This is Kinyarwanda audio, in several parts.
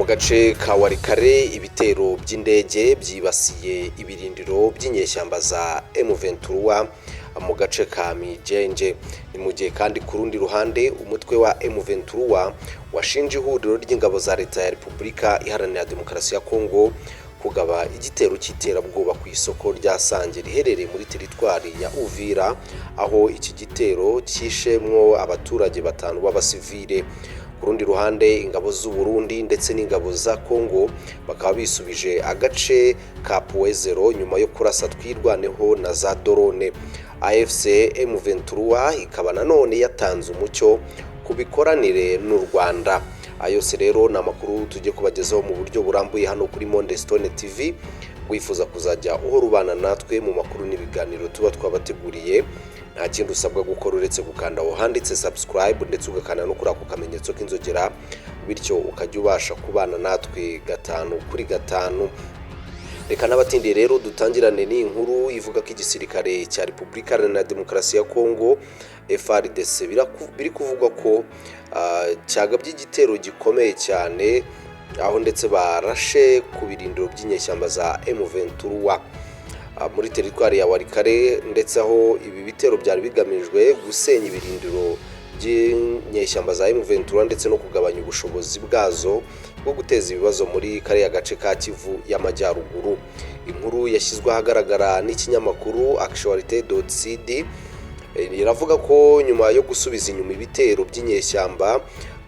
gace ka Warikare ibitero by'indege byibasiye ibirindiro by'inyeshyamba za M23 mu gace ka Mijenje. Ni mu gihe kandi ku rundi ruhande umutwe wa M23 washinje ihuriro ry'ingabo za leta ya Repubulika Iharanira Demokarasi ya Kongo kugaba igitero cy'iterabwoba ku isoko rya Sange riherereye muri teritwari ya Uvira, aho iki gitero cyishemwo abaturage batanu b'abasivile. Ku rundi ruhande ingabo z'u Burundi ndetse n'ingabo za Kongo bakaba bisubije agace ka Puezero nyuma yo kurasa twirwaneho na za drone. AFC M23 ikaba nanone yatanze umucyo kubikoranire n'u Rwanda. Ayose rero na makuru tujye kubagezaho mu buryo burambuye hano kuri Monde Stone TV. Wifuza kuzajya uhorubana natwe mu makuru n'ibiganiro tuba twabateguriye, nta kindi usabwa gukora uretse gukanda aho handitse subscribe ndetse ugakanda no kuri ako kamenyetso k'inzogera, bityo ukajya ubasha kubana natwe gatanu kuri gatanu. Reka n'abatindiye rero dutangirane n'inkuru ivuga ko igisirikare cya Repubulika Iharanira Demokarasi ya Kongo FARDC biri kuvugwa ko cyagabye igitero gikomeye cyane, aho ndetse barashe ku birindiro by'inyeshyamba za M23 muri teritwari ya Warikare, ndetse aho ibi bitero byari bigamijwe gusenya ibirindiro by'inyeshyamba za M23 ndetse no kugabanya ubushobozi bwazo bwo guteza ibibazo muri kariya gace ka Kivu y'Amajyaruguru. Inkuru yashyizwe ahagaragara n'ikinyamakuru Actualité.cd iravuga ko nyuma yo gusubiza inyuma ibitero by'inyeshyamba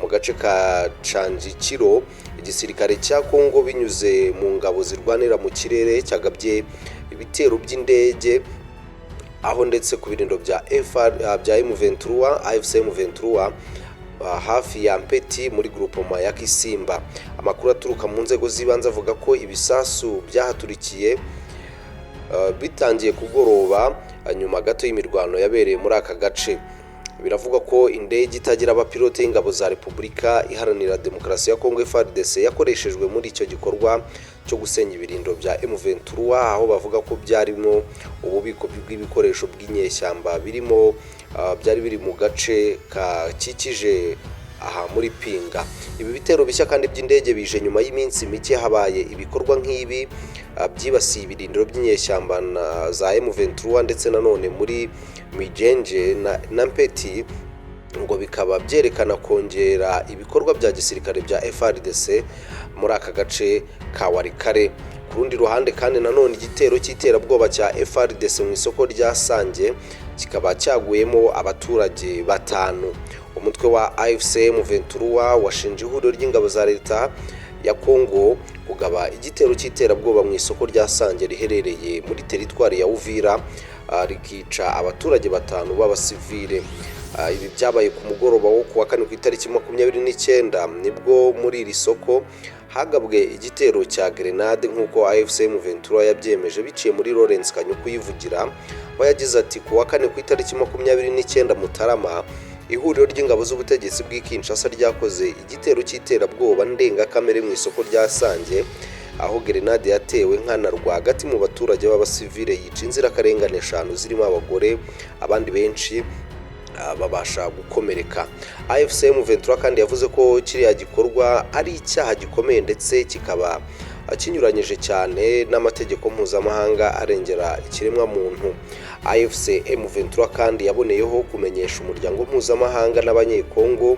mu gace ka Canjikiro, igisirikare cya Kongo binyuze mu ngabo zirwanira mu kirere cyagabye ibitero by'indege, aho ndetse ku birindiro bya M23 AFC M23 hafi ya Mpeti muri groupement ya Kisimba. Amakuru aturuka mu nzego z'ibanze avuga ko ibisasu byahaturikiye bitangiye kugoroba nyuma gato y'imirwano yabereye muri aka gace. Biravuga ko indege itagira abapilote y'ingabo za Repubulika Iharanira Demokarasi ya Kongo FARDC yakoreshejwe muri icyo gikorwa cyo gusenya ibirindiro bya M23, aho bavuga ko byarimo ububiko bw'ibikoresho bw'inyeshyamba byari biri mu gace kakikije aha muri Pinga. Ibi bitero bishya kandi by'indege bije nyuma y'iminsi mike habaye ibikorwa nk'ibi byibasiye ibirindiro by'inyeshyamba za M23 ndetse nanone muri Mijenje na Mpeti, ngo bikaba byerekana kongera ibikorwa bya gisirikare bya FARDC muri aka gace ka Warikare. Ku rundi ruhande kandi nanone igitero cy'iterabwoba cya FARDC mu isoko rya Sange kikaba cyaguyemo abaturage batanu. Umutwe wa AFC M23 washinje ihuriro ry'ingabo za leta ya Kongo kugaba igitero cy'iterabwoba mu isoko rya Sange riherereye muri teritwari ya Uvira, rikica abaturage batanu b'abasivile. Ibi byabaye ku mugoroba wo kuwa kane ku itariki 29 nibwo muri iri soko hagabwe igitero cya grenade nk'uko AFC M23 yabyemeje biciye muri Lawrence Kanyuku yivugira, aho yagize ati kuwa kane ku itariki 29 Mutarama ihuriro ry'ingabo z'ubutegetsi bw'Kinshasa ryakoze igitero cy'iterabwoba ndengakamere mu isoko rya Sange, aho grenade yatewe nkana rwagati mu baturage b'abasivile yica inzirakarengane 5 zirimo abagore, abandi benshi babasha gukomereka. AFC M23 kandi yavuze ko kiriya gikorwa ari icyaha gikomeye ndetse kikaba kinyuranyije cyane n'amategeko mpuzamahanga arengera ikiremwa muntu. AFC M23 kandi yaboneyeho kumenyesha umuryango mpuzamahanga n'abanyekongo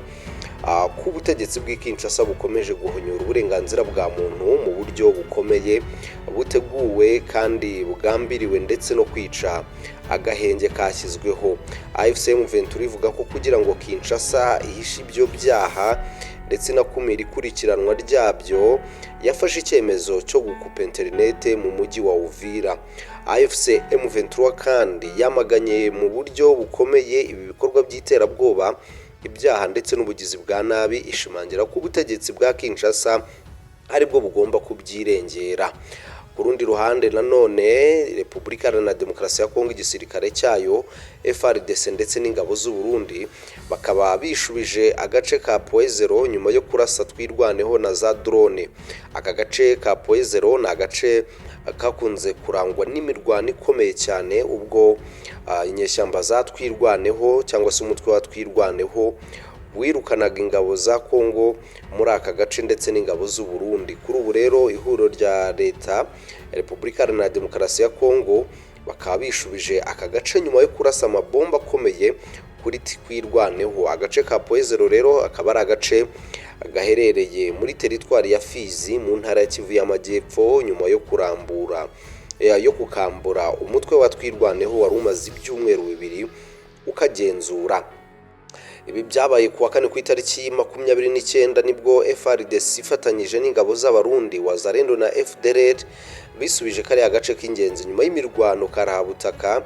ko ubutegetsi bw'Kinshasa bukomeje guhonyora uburenganzira bwa muntu mu buryo bukomeye, buteguwe kandi bugambiriwe ndetse no kwica agahenge kashyizweho. AFC M23 ivuga ko kugira ngo Kinshasa ihishe ibyo byaha ndetse na kumira ikurikiranwa ryabyo, yafashe icyemezo cyo gukupa internet mu mujyi wa Uvira. AFC M23 kandi yamaganye mu buryo bukomeye ibi bikorwa by'iterabwoba, ibyaha ndetse n'ubugizi bwa nabi, ishimangira ko ubutegetsi bwa Kinshasa aribwo bugomba kubyirengera. Ku rundi ruhande nanone Repubulika Iharanira Demokarasi ya Kongo igisirikare cyayo FARDC ndetse n'ingabo z'u Burundi bakaba bishubije agace ka Puezero nyuma yo kurasa twirwaneho na za drone. Aka gace ka Puezero ni agace kakunze kurangwa n'imirwano ikomeye cyane, ubwo inyeshyamba za twirwaneho cyangwa se umutwe wa twirwaneho wirukanaga ingabo za Kongo muri aka gace ndetse n'ingabo z'u Burundi. Kuri ubu rero ihuriro rya leta ya Repubulika Iharanira Demokarasi ya Kongo bakaba bishubije aka gace nyuma yo kurasa amabomba akomeye kuri Twirwaneho. Agace ka Poezero rero akaba ari agace gaherereye muri teritwari ya Fizi mu ntara ya Kivu y'Amajyepfo nyuma yo kukambura umutwe wa Twirwaneho wari umaze ibyumweru bibiri ukagenzura. Ibi byabaye kuwa kane ku itariki 29 nibwo FARDC ifatanyije n'ingabo z'abarundi Wazalendo na FDLR bisubije kari agace k'ingenzi nyuma y'imirwano karahabutaka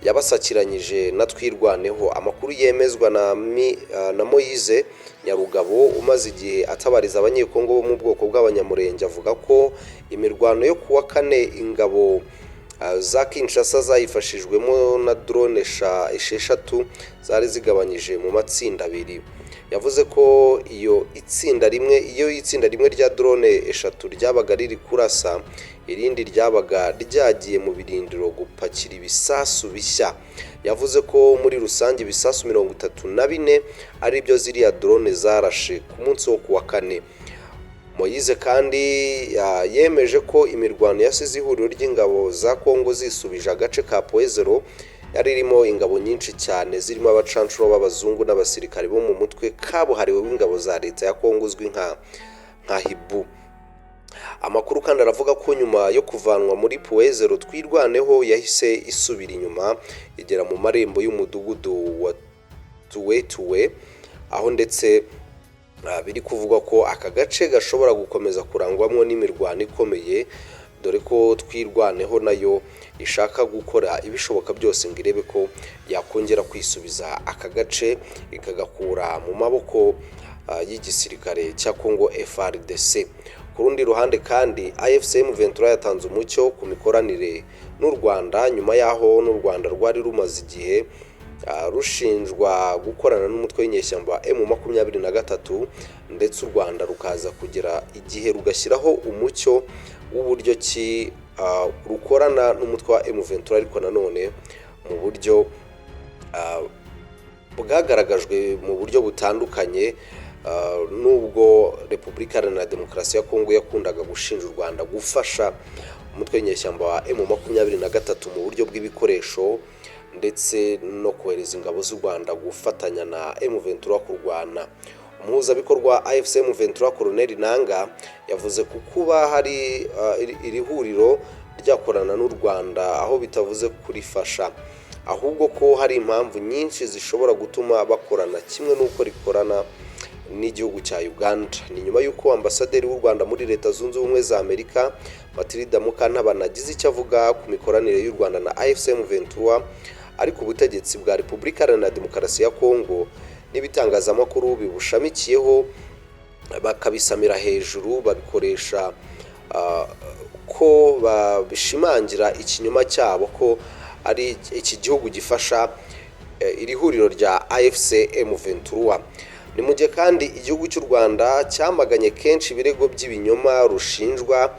yabasakiranyije na Twirwaneho. Amakuru yemezwa na Moise Nyarugabo umaze igihe atabariza abanyekongo bo mu bwoko bw'abanyamurenge avuga ko imirwano yo kuwa kane ingabo za Kinshasa zayifashijwemo na drone esheshatu zari zigabanyije mu matsinda abiri. Yavuze ko iyo itsinda rimwe rya drone eshatu ryabaga riri kurasa, irindi ryabaga ryagiye mu birindiro gupakira ibisasu bishya. Yavuze ko muri rusange ibisasu 34 ari byo ziriya drone zarashe ku munsi wo kuwa kane. Moise kandi yemeje ko imirwano yasize ihuriro ry'ingabo za Kongo zisubije agace ka Poezero yari irimo ingabo nyinshi cyane zirimo abacancuro b'abazungu n'abasirikare bo mu mutwe kabuhariwe w'ingabo za leta ya Kongo uzwi nka Hibu. Amakuru kandi aravuga ko nyuma yo kuvanwa muri Poezero Twirwaneho yahise isubira inyuma igera mu marembo y'umudugudu wa Tuwe aho ndetse biri kuvuga ko aka gace gashobora gukomeza kurangwamo n'imirwano ikomeye, dore ko Twirwaneho nayo ishaka gukora ibishoboka byose ngo irebe ko yakongera kwisubiza aka gace ikagakura mu maboko y'igisirikare cya Kongo FARDC. Ku rundi ruhande kandi AFC M23 yatanze umucyo ku mikoranire n'u Rwanda nyuma yaho n'u Rwanda rwari rumaze igihe rushinjwa gukorana n'umutwe w'inyeshyamba M23 ndetse u Rwanda rukaza kugira igihe rugashyiraho umucyo w'uburyo ki rukorana n'umutwe wa M23 ariko nanone mu buryo bwagaragajwe mu buryo butandukanye. Nubwo Repubulika Iharanira Demokarasi ya Kongo yakundaga gushinja u Rwanda gufasha umutwe w'inyeshyamba wa M23 mu buryo bw'ibikoresho ndetse no kohereza ingabo z'u Rwanda gufatanya na M23 kurwana. Umuhuzabikorwa AFC M23 Colonel Nanga yavuze ko kuba hari iri huriro ryakorana n'u Rwanda aho bitavuze kurifasha, ahubwo ko hari impamvu nyinshi zishobora gutuma bakorana kimwe n'uko rikorana n'igihugu cya Uganda. Ni nyuma y'uko ambasaderi w'u Rwanda muri Leta Zunze Ubumwe za Amerika Matilda Mukantabana agize icyo avuga ku mikoranire y'u Rwanda na AFC M23 ariko ubutegetsi bwa Repubulika Iharanira Demokarasi ya Kongo n'ibitangazamakuru bibushamikiyeho bakabisamira hejuru, babikoresha ko babishimangira ikinyoma cyabo ko ari iki gihugu gifasha iri huriro rya AFC M23. Ni mu gihe kandi igihugu cy'u Rwanda cyamaganye kenshi ibirego by'ibinyoma rushinjwa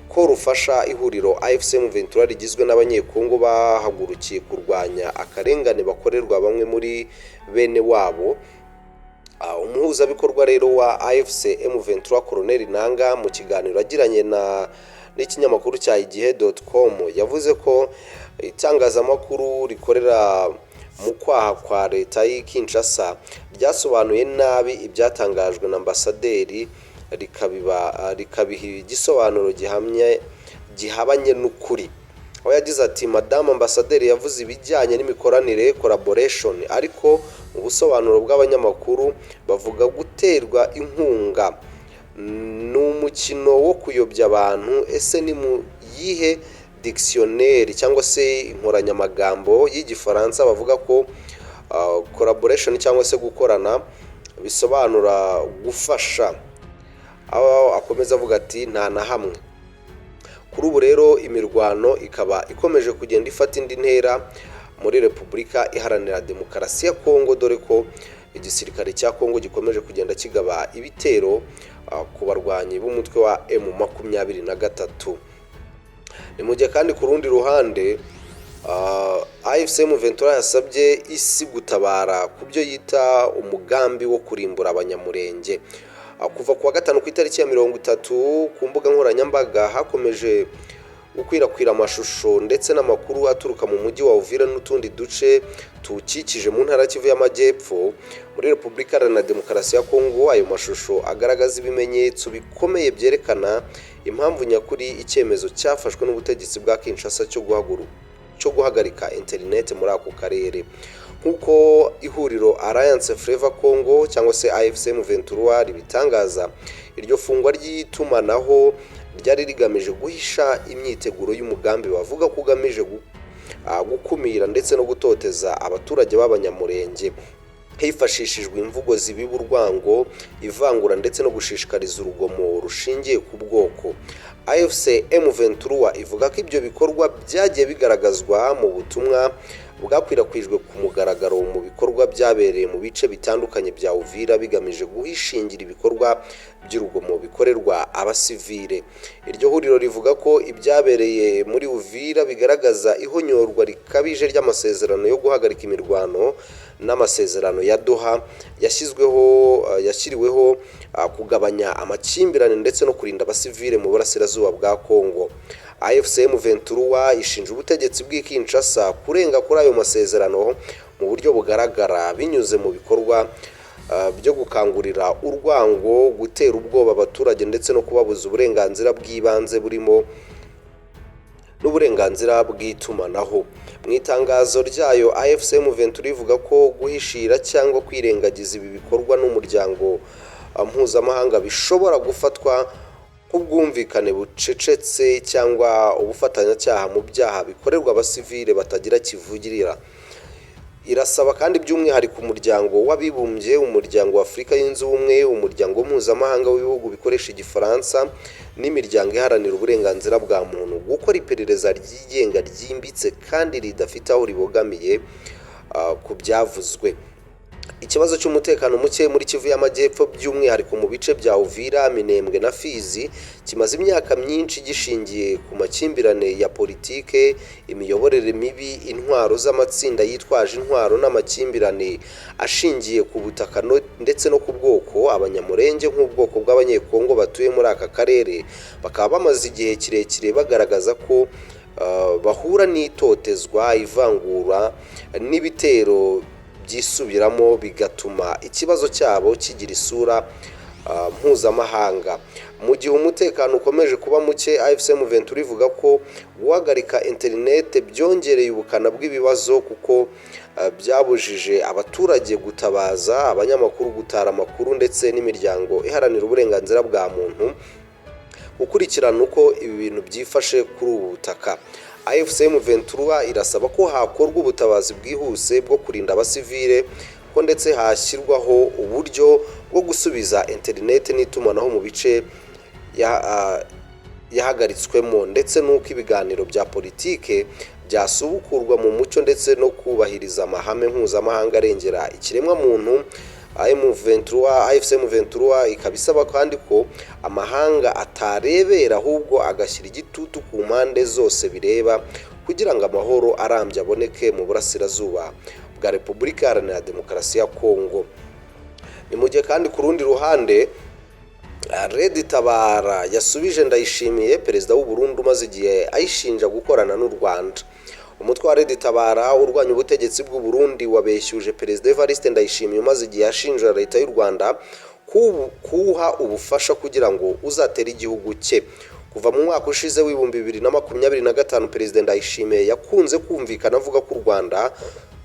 ko rufasha ihuriro AFC M23 rigizwe n'abanyekongo bahagurukiye kurwanya akarengane bakorerwa bamwe muri bene wabo. Umuhuzabikorwa rero wa AFC M23 Colonel Nanga mu kiganiro agiranye n'ikinyamakuru cya igihe.com yavuze ko itangazamakuru rikorera mu kwaha kwa leta y'i Kinshasa ryasobanuye nabi ibyatangajwe na ambasaderi rikabiha igisobanuro gihabanye n'ukuri. Aho yagize ati Madame Ambasaderi yavuze ibijyanye n'imikoranire collaboration, ariko mu busobanuro bw'abanyamakuru bavuga guterwa inkunga n'umukino wo kuyobya abantu. Ese ni mu yihe dictionnaire cyangwa se inkoranyamagambo y'Igifaransa bavuga ko collaboration cyangwa se gukorana bisobanura gufasha? Aho akomeza avuga ati nta na hamwe. Kuri ubu rero imirwano ikaba ikomeje kugenda ifata indi ntera muri Repubulika Iharanira Demokarasi ya Kongo, dore ko igisirikare cya Kongo gikomeje kugenda kigaba ibitero ku barwanyi b'umutwe wa M23. Ni mu gihe kandi ku rundi ruhande AFC M23 yasabye isi gutabara ku byo yita umugambi wo kurimbura abanyamurenge. Kuva kuwa gatanu ku itariki ya 30 ku mbuga nkoranyambaga hakomeje gukwirakwira amashusho ndetse n'amakuru aturuka mu mujyi wa Uvira n'utundi duce tukikije mu ntara Kivu y'Amajyepfo muri Repubulika Iharanira Demokarasi ya Kongo. Ayo mashusho agaragaza ibimenyetso bikomeye byerekana impamvu nyakuri icyemezo cyafashwe n'ubutegetsi bwa Kinshasa cyo guhagarika internet muri ako karere. Nkuko ihuriro Alliance Fleuve Congo cyangwa se AFC M23 ribitangaza, iryo fungwa ry'itumanaho ryari rigamije guhisha imyiteguro y'umugambi bavuga ko ugamije gukumira ndetse no gutoteza abaturage b'abanyamurenge hifashishijwe imvugo zibiba urwango, ivangura ndetse no gushishikariza urugomo rushingiye ku bwoko. AFC M23 ivuga ko ibyo bikorwa byagiye bigaragazwa mu butumwa bwakwirakwijwe ku mugaragaro mu bikorwa byabereye mu bice bitandukanye bya Uvira bigamije guhishingira ibikorwa by'urugomo bikorerwa abasivile. Iryo huriro rivuga ko ibyabereye muri Uvira bigaragaza ihonyorwa rikabije ry'amasezerano yo guhagarika imirwano n'amasezerano ya Doha yashyiriweho kugabanya amakimbirane ndetse no kurinda abasivile mu burasirazuba bwa Kongo. AFC M23 ishinja ubutegetsi bw'Kinshasa kurenga kuri ayo masezerano mu buryo bugaragara binyuze mu bikorwa byo gukangurira urwango, gutera ubwoba abaturage ndetse no kubabuza uburenganzira bw'ibanze burimo n'uburenganzira bw'itumanaho. Mu itangazo ryayo AFC M23 ivuga ko guhishira cyangwa kwirengagiza ibi bikorwa n'umuryango mpuzamahanga bishobora gufatwa nk'ubwumvikane bucecetse cyangwa ubufatanyacyaha mu byaha bikorerwa abasivile batagira kivugirira. Irasaba kandi by'umwihariko umuryango w'abibumbye, umuryango wa Afurika yunze ubumwe, umuryango mpuzamahanga w'ibihugu bikoresha igifaransa n'imiryango iharanira uburenganzira bwa muntu gukora iperereza ryigenga ryimbitse kandi ridafite aho ribogamiye ku byavuzwe. Ikibazo cy'umutekano muke muri Kivu y'Amajyepfo by'umwihariko mu bice bya Uvira, Minembwe na Fizi kimaze imyaka myinshi gishingiye ku makimbirane ya politike, imiyoborere mibi, intwaro z'amatsinda yitwaje intwaro n'amakimbirane ashingiye ku butaka ndetse no ku bwoko. Abanyamurenge nk'ubwoko bw'abanyekongo batuye muri aka karere bakaba bamaze igihe kirekire bagaragaza ko bahura n'itotezwa, ivangura n'ibitero byisubiramo bigatuma ikibazo cyabo kigira isura mpuzamahanga. Mu gihe umutekano ukomeje kuba muke, AFC M23 ivuga ko guhagarika internet byongereye ubukana bw'ibibazo kuko byabujije abaturage gutabaza, abanyamakuru gutara amakuru ndetse n'imiryango iharanira uburenganzira bwa muntu gukurikirana uko ibi bintu byifashe kuri ubu butaka. AFC M23 irasaba ko hakorwa ubutabazi bwihuse bwo kurinda abasivile ko ndetse hashyirwaho uburyo bwo gusubiza internet n'itumanaho mu bice yahagaritswemo ndetse n'uko ibiganiro bya politike byasubukurwa mu mucyo ndetse no kubahiriza amahame mpuzamahanga arengera ikiremwa muntu. AFC M23 ikabisaba kandi ko amahanga atarebera ahubwo agashyira igitutu ku mpande zose bireba kugira ngo amahoro arambye aboneke mu burasirazuba bwa Repubulika Iharanira Demokarasi ya Kongo. Ni mu gihe kandi ku rundi ruhande Red Tabara yasubije Ndayishimiye, perezida w'u Burundi umaze igihe ayishinja gukorana n'u Rwanda. Umutwe wa Red Tabara urwanya ubutegetsi bw'u Burundi wabeshyuje Perezida Evariste Ndayishimiye umaze igihe ashinja leta y'u Rwanda kuha ubufasha kugira ngo uzatere igihugu cye. Kuva mu mwaka ushize w'ibihumbi 2025 Perezida Ndayishimiye yakunze kumvikana avuga ko u Rwanda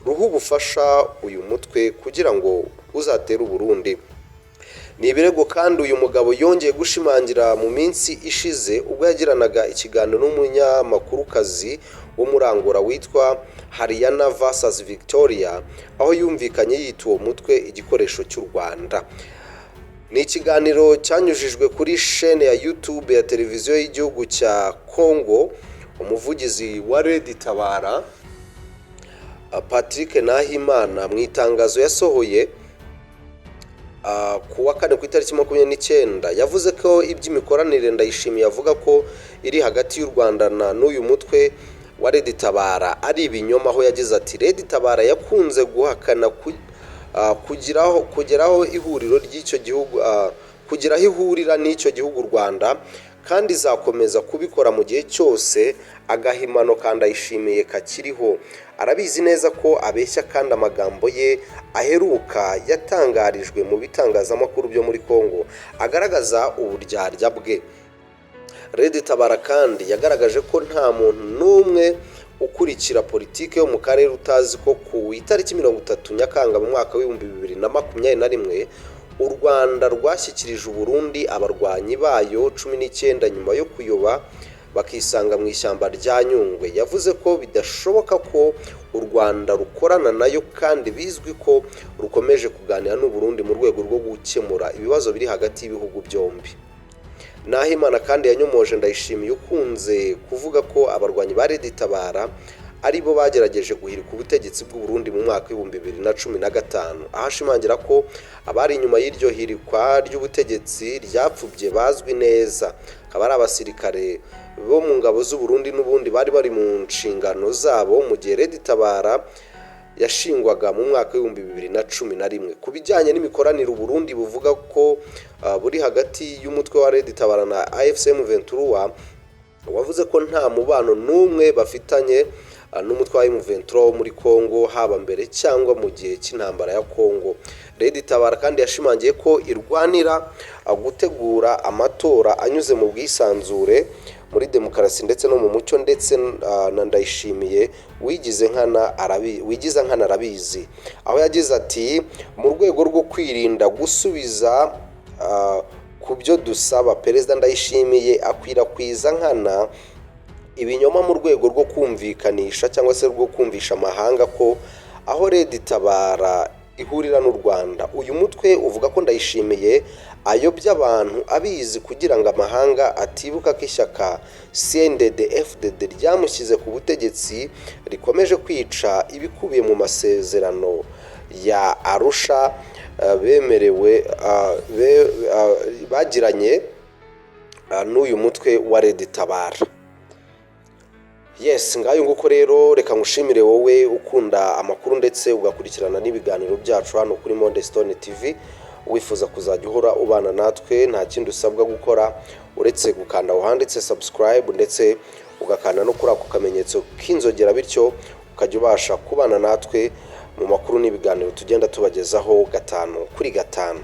ruha ubufasha uyu mutwe kugira ngo uzatere u Burundi. Ni ibirego kandi uyu mugabo yongeye gushimangira mu minsi ishize ubwo yagiranaga ikiganiro n'umunyamakurukazi wo muri Angola witwa Hariana vs Victoria, aho yumvikanye yita uwo mutwe igikoresho cy'u Rwanda. Ni ikiganiro cyanyujijwe kuri chaîne ya YouTube ya televiziyo y'igihugu cya Congo. Umuvugizi wa Red Tabara Patrick Nahimana mu itangazo yasohoye kuwa kane ku itariki 29 yavuze ko iby'imikoranire Ndayishimiye avuga ko iri hagati y'u Rwanda n'uyu mutwe wa Red Tabara ari ibinyoma, aho yagize ati Red Tabara yakunze guhakana kugeraho ihuriro ry'icyo gihugu kugeraho ihurira n'icyo gihugu u Rwanda, kandi izakomeza kubikora mu gihe cyose agahimano kandi ayishimiye kakiriho. Arabizi neza ko abeshya kandi amagambo ye aheruka yatangarijwe mu bitangazamakuru byo muri Kongo agaragaza uburyarya bwe. Red Tabara kandi yagaragaje ko nta muntu n'umwe ukurikira politiki yo mu karere utazi ko ku itariki 30 Nyakanga mu mwaka w'2021 u Rwanda rwashyikirije u Burundi abarwanyi bayo 19 nyuma yo kuyoba bakisanga mu ishyamba rya Nyungwe. Yavuze ko bidashoboka ko u Rwanda rukorana nayo kandi bizwi ko rukomeje kuganira n'u Burundi mu rwego rwo gukemura ibibazo biri hagati y'ibihugu byombi. Nahimana kandi yanyomoje Ndayishimiye ukunze kuvuga ko abarwanyi ba Red Tabara aribo bagerageje guhirika ubutegetsi bw'u Burundi mu mwaka w'2015, ahashimangira ko abari inyuma y'iryo hirikwa ry'ubutegetsi ryapfubye bazwi neza, akaba ari abasirikare bo mu ngabo z'u Burundi n'ubundi bari bari mu nshingano zabo mu gihe Red Tabara yashingwaga mu mwaka w'2011. Ku bijyanye n'imikoranire u Burundi buvuga ko buri hagati y'umutwe wa Red Tabara na AFC M23, wavuze ko nta mubano n'umwe bafitanye n'umutwe wa M23 wo muri Kongo, haba mbere cyangwa mu gihe cy'intambara ya Kongo. Red Tabara kandi yashimangiye ko irwanira gutegura amatora anyuze mu bwisanzure, muri demokarasi ndetse no mu mucyo, ndetse na Ndayishimiye wigize nkana arabizi, aho yagize ati mu rwego rwo kwirinda gusubiza ku byo dusaba, Perezida Ndayishimiye akwirakwiza nkana ibinyoma mu rwego rwo kumvikanisha cyangwa se rwo kumvisha amahanga ko aho Red Tabara ihurira n'u Rwanda. Uyu mutwe uvuga ko Ndayishimiye ayobya abantu abizi kugira ngo amahanga atibuka ko ishyaka CNDD-FDD ryamushyize ku butegetsi rikomeje kwica ibikubiye mu masezerano ya Arusha bagiranye n'uyu mutwe wa Red Tabara. Yes, ngayo nguko rero reka ngushimire wowe ukunda amakuru ndetse ugakurikirana n'ibiganiro byacu hano kuri Monde Stone TV. Wifuza kuzajya uhora ubana natwe, nta kindi usabwa gukora uretse gukanda aho handitse subscribe ndetse ugakanda no kuri ako kamenyetso k'inzogera, bityo ukajya ubasha kubana natwe mu makuru n'ibiganiro tugenda tubagezaho 5 kuri 5.